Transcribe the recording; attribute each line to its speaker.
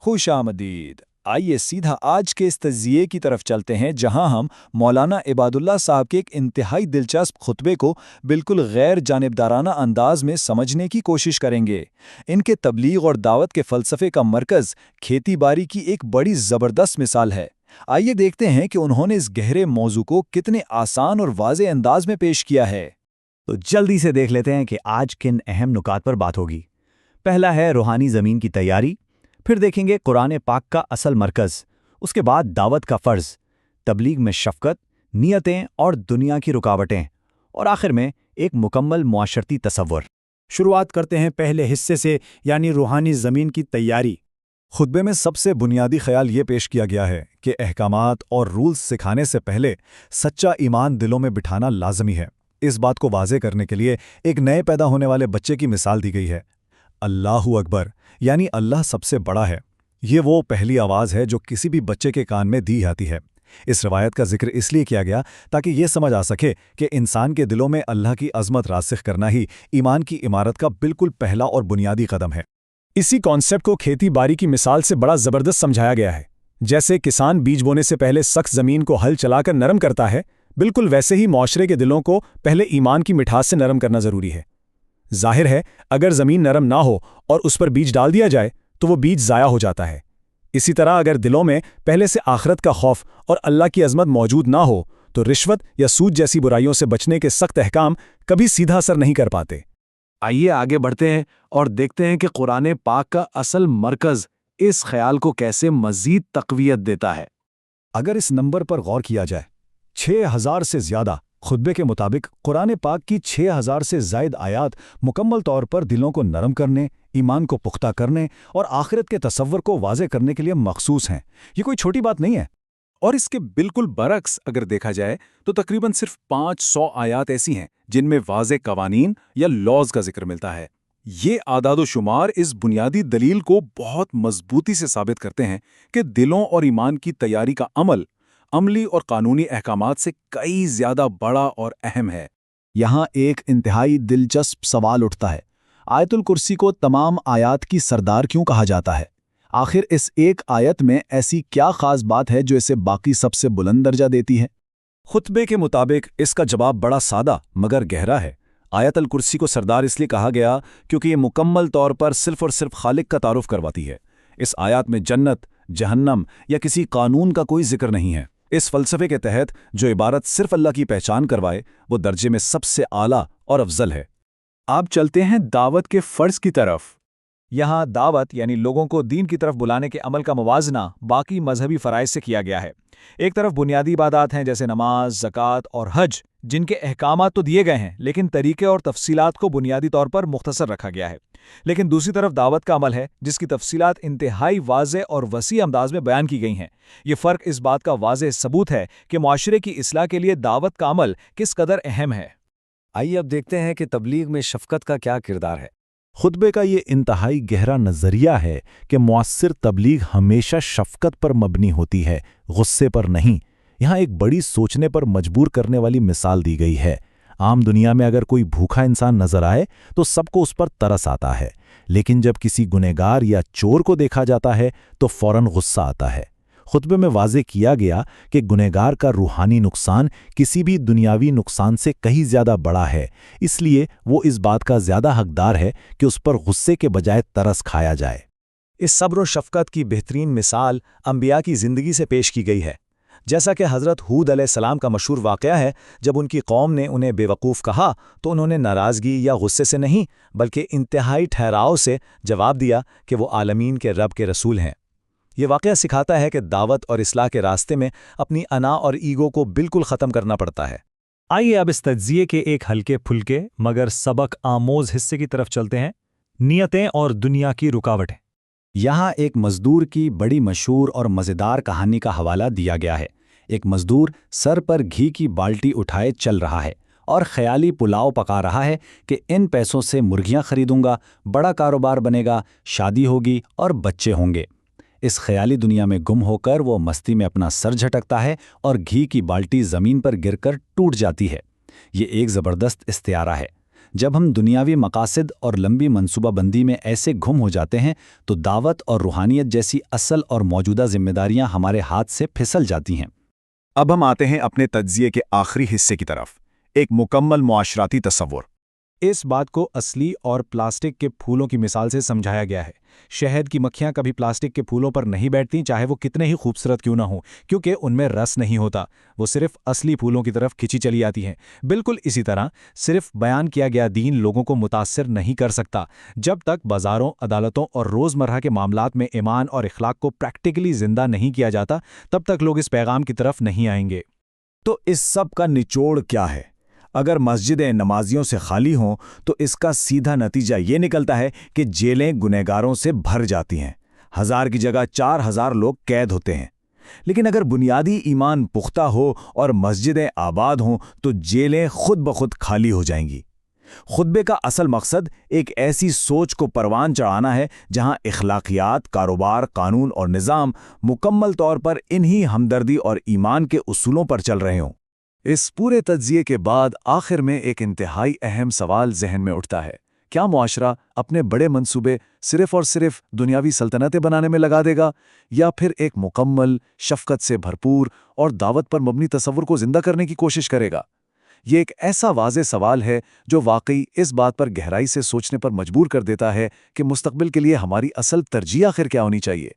Speaker 1: خوش آمدید۔ آئیے سیدھا آج کے اس تجزیے کی طرف چلتے ہیں جہاں ہم مولانا عباداللہ صاحب کے ایک انتہائی دلچسپ خطبے کو بالکل غیر جانبدارانہ انداز میں سمجھنے کی کوشش کریں گے۔ ان کے تبلیغ اور دعوت کے فلسفے کا مرکز کھیتی باڑی کی ایک بڑی زبردست مثال ہے۔ آئیے دیکھتے ہیں کہ انہوں نے اس گہرے موضوع کو کتنے آسان اور واضح انداز میں پیش کیا ہے۔
Speaker 2: تو جلدی سے دیکھ لیتے ہیں کہ آج کن اہم نکات پر بات ہوگی۔ پہلا ہے روحانی زمین کی تیاری، پھر دیکھیں گے قرآن پاک کا اصل مرکز، اس کے بعد دعوت کا فرض، تبلیغ میں شفقت، نیتیں اور دنیا کی رکاوٹیں، اور آخر میں ایک مکمل معاشرتی تصور۔
Speaker 3: شروعات کرتے ہیں پہلے حصے سے، یعنی روحانی زمین کی تیاری۔
Speaker 4: خطبے میں سب سے بنیادی خیال یہ پیش کیا گیا ہے کہ احکامات اور رولز سکھانے سے پہلے سچا ایمان دلوں میں بٹھانا لازمی ہے۔ اس بات کو واضح کرنے کے لیے ایک نئے پیدا ہونے والے بچے کی مثال دی گئی ہے۔ اللہ اکبر، یعنی اللہ سب سے بڑا ہے۔ یہ وہ پہلی آواز ہے جو کسی بھی بچے کے کان میں دی جاتی ہے۔ اس روایت کا ذکر اس لیے کیا گیا تاکہ یہ سمجھ آ سکے کہ انسان کے دلوں میں اللہ کی عظمت راسخ کرنا ہی ایمان کی عمارت کا بالکل پہلا اور بنیادی قدم ہے۔
Speaker 3: اسی کانسیپٹ کو کھیتی باڑی کی مثال سے بڑا زبردست سمجھایا گیا ہے۔ جیسے کسان بیج بونے سے پہلے سخت زمین کو ہل چلا کر نرم کرتا ہے، بالکل ویسے ہی معاشرے کے دلوں کو پہلے ایمان کی مٹھاس سے نرم کرنا ضروری ہے۔ ظاہر ہے اگر زمین نرم نہ ہو اور اس پر بیج ڈال دیا جائے تو وہ بیج ضائع ہو جاتا ہے۔ اسی طرح اگر دلوں میں پہلے سے آخرت کا خوف اور اللہ کی عظمت موجود نہ ہو تو رشوت یا سود جیسی برائیوں سے بچنے کے سخت احکام کبھی سیدھا اثر نہیں کر پاتے۔
Speaker 5: آئیے آگے بڑھتے ہیں اور دیکھتے ہیں کہ قرآن پاک کا اصل مرکز اس خیال کو کیسے مزید تقویت دیتا ہے۔
Speaker 4: اگر اس نمبر پر غور کیا جائے، 6000 سے زیادہ، خطبے کے مطابق قرآن پاک کی 6000 سے زائد آیات مکمل طور پر دلوں کو نرم کرنے، ایمان کو پختہ کرنے اور آخرت کے تصور کو واضح کرنے کے لیے مخصوص ہیں۔ یہ کوئی چھوٹی بات نہیں ہے۔
Speaker 6: اور اس کے بالکل برعکس اگر دیکھا جائے تو تقریباً صرف 500 آیات ایسی ہیں جن میں واضح قوانین یا لاز کا ذکر ملتا ہے۔ یہ اعداد و شمار اس بنیادی دلیل کو بہت مضبوطی سے ثابت کرتے ہیں کہ دلوں اور ایمان کی تیاری کا عملی اور قانونی احکامات سے کئی زیادہ بڑا اور اہم ہے۔
Speaker 1: یہاں ایک انتہائی دلچسپ سوال اٹھتا ہے، آیت الکرسی کو تمام آیات کی سردار کیوں کہا جاتا ہے؟ آخر اس ایک آیت میں ایسی کیا خاص بات ہے جو اسے باقی سب سے بلند درجہ دیتی ہے؟
Speaker 4: خطبے کے مطابق اس کا جواب بڑا سادہ مگر گہرا ہے۔ آیت الکرسی کو سردار اس لیے کہا گیا کیونکہ یہ مکمل طور پر صرف اور صرف خالق کا تعارف کرواتی ہے۔ اس آیات میں جنت، جہنم یا کسی قانون کا کوئی ذکر نہیں ہے۔ اس فلسفے کے تحت جو عبارت صرف اللہ کی پہچان کروائے وہ درجے میں سب سے اعلیٰ اور افضل ہے۔
Speaker 5: آپ چلتے ہیں دعوت کے فرض کی طرف۔
Speaker 1: یہاں دعوت یعنی لوگوں کو دین کی طرف بلانے کے عمل کا موازنہ باقی مذہبی فرائض سے کیا گیا ہے۔ ایک طرف بنیادی عبادات ہیں جیسے نماز، زکوٰۃ اور حج، جن کے احکامات تو دیے گئے ہیں لیکن طریقے اور تفصیلات کو بنیادی طور پر مختصر رکھا گیا ہے۔ لیکن دوسری طرف دعوت کا عمل ہے جس کی تفصیلات انتہائی واضح اور وسیع انداز میں بیان کی گئی ہیں۔ یہ فرق اس بات کا واضح ثبوت ہے کہ معاشرے کی اصلاح کے لیے دعوت کا عمل کس قدر اہم ہے۔
Speaker 2: آئیے اب دیکھتے ہیں کہ تبلیغ میں شفقت کا کیا کردار ہے۔
Speaker 4: خطبے کا یہ انتہائی گہرا نظریہ ہے کہ مؤثر تبلیغ ہمیشہ شفقت پر مبنی ہوتی ہے، غصے پر نہیں۔ یہاں ایک بڑی سوچنے پر مجبور کرنے والی مثال دی گئی ہے۔ عام دنیا میں اگر کوئی بھوکا انسان نظر آئے تو سب کو اس پر ترس آتا ہے، لیکن جب کسی گنہگار یا چور کو دیکھا جاتا ہے تو فوراً غصہ آتا ہے۔ خطبے میں واضح کیا گیا کہ گنہگار کا روحانی نقصان کسی بھی دنیاوی نقصان سے کہیں زیادہ بڑا ہے، اس لیے وہ اس بات کا زیادہ حقدار ہے کہ اس پر غصے کے بجائے ترس کھایا جائے۔
Speaker 1: اس صبر و شفقت کی بہترین مثال انبیاء کی زندگی سے پیش کی گئی ہے۔ جیسا کہ حضرت ہود علیہ السلام کا مشہور واقعہ ہے، جب ان کی قوم نے انہیں بے وقوف کہا تو انہوں نے ناراضگی یا غصے سے نہیں بلکہ انتہائی ٹھہراؤ سے جواب دیا کہ وہ عالمین کے رب کے رسول ہیں۔ یہ واقعہ سکھاتا ہے کہ دعوت اور اصلاح کے راستے میں اپنی انا اور ایگو کو بالکل ختم کرنا پڑتا ہے۔
Speaker 3: آئیے اب اس تجزیے کے ایک ہلکے پھلکے مگر سبق آموز حصے کی طرف چلتے ہیں، نیتیں اور دنیا کی رکاوٹیں۔
Speaker 1: یہاں ایک مزدور کی بڑی مشہور اور مزیدار کہانی کا حوالہ دیا گیا ہے۔ ایک مزدور سر پر گھی کی بالٹی اٹھائے چل رہا ہے اور خیالی پلاؤ پکا رہا ہے کہ ان پیسوں سے مرغیاں خریدوں گا، بڑا کاروبار بنے گا، شادی ہوگی اور بچے ہوں گے۔ اس خیالی دنیا میں گم ہو کر وہ مستی میں اپنا سر جھٹکتا ہے اور گھی کی بالٹی زمین پر گر کر ٹوٹ جاتی ہے۔ یہ ایک زبردست استعارہ ہے۔
Speaker 2: جب ہم دنیاوی مقاصد اور لمبی منصوبہ بندی میں ایسے گم ہو جاتے ہیں تو دعوت اور روحانیت جیسی اصل اور موجودہ ذمہ داریاں ہمارے ہاتھ سے پھسل جاتی ہیں۔
Speaker 1: اب ہم آتے ہیں اپنے تجزیے کے آخری حصے کی طرف، ایک مکمل معاشراتی تصور۔
Speaker 3: اس بات کو اصلی اور پلاسٹک کے پھولوں کی مثال سے سمجھایا گیا ہے۔ شہد کی مکھیاں کبھی پلاسٹک کے پھولوں پر نہیں بیٹھتی، چاہے وہ کتنے ہی خوبصورت کیوں نہ ہوں، کیونکہ ان میں رس نہیں ہوتا، وہ صرف اصلی پھولوں کی طرف کھینچی چلی آتی ہیں۔ بالکل اسی طرح صرف بیان کیا گیا دین لوگوں کو متاثر نہیں کر سکتا۔ جب تک بازاروں، عدالتوں اور روزمرہ کے معاملات میں ایمان اور اخلاق کو پریکٹیکلی زندہ نہیں کیا جاتا، تب تک لوگ اس پیغام کی طرف نہیں آئیں گے۔
Speaker 1: تو اس سب کا نچوڑ کیا ہے؟ اگر مسجدیں نمازیوں سے خالی ہوں تو اس کا سیدھا نتیجہ یہ نکلتا ہے کہ جیلیں گنہگاروں سے بھر جاتی ہیں، 1000 کی جگہ 4000 لوگ قید ہوتے ہیں۔ لیکن اگر بنیادی ایمان پختہ ہو اور مسجدیں آباد ہوں تو جیلیں خود بخود خالی ہو جائیں گی۔ خطبے کا اصل مقصد ایک ایسی سوچ کو پروان چڑھانا ہے جہاں اخلاقیات، کاروبار، قانون اور نظام مکمل طور پر انہی ہمدردی اور ایمان کے اصولوں پر چل رہے ہوں۔
Speaker 5: اس پورے تجزیے کے بعد آخر میں ایک انتہائی اہم سوال ذہن میں اٹھتا ہے: کیا معاشرہ اپنے بڑے منصوبے صرف اور صرف دنیاوی سلطنتیں بنانے میں لگا دے گا، یا پھر ایک مکمل، شفقت سے بھرپور اور دعوت پر مبنی تصور کو زندہ کرنے کی کوشش کرے گا؟ یہ ایک ایسا واضح سوال ہے جو واقعی اس بات پر گہرائی سے سوچنے پر مجبور کر دیتا ہے کہ مستقبل کے لیے ہماری اصل ترجیح آخر کیا ہونی چاہیے۔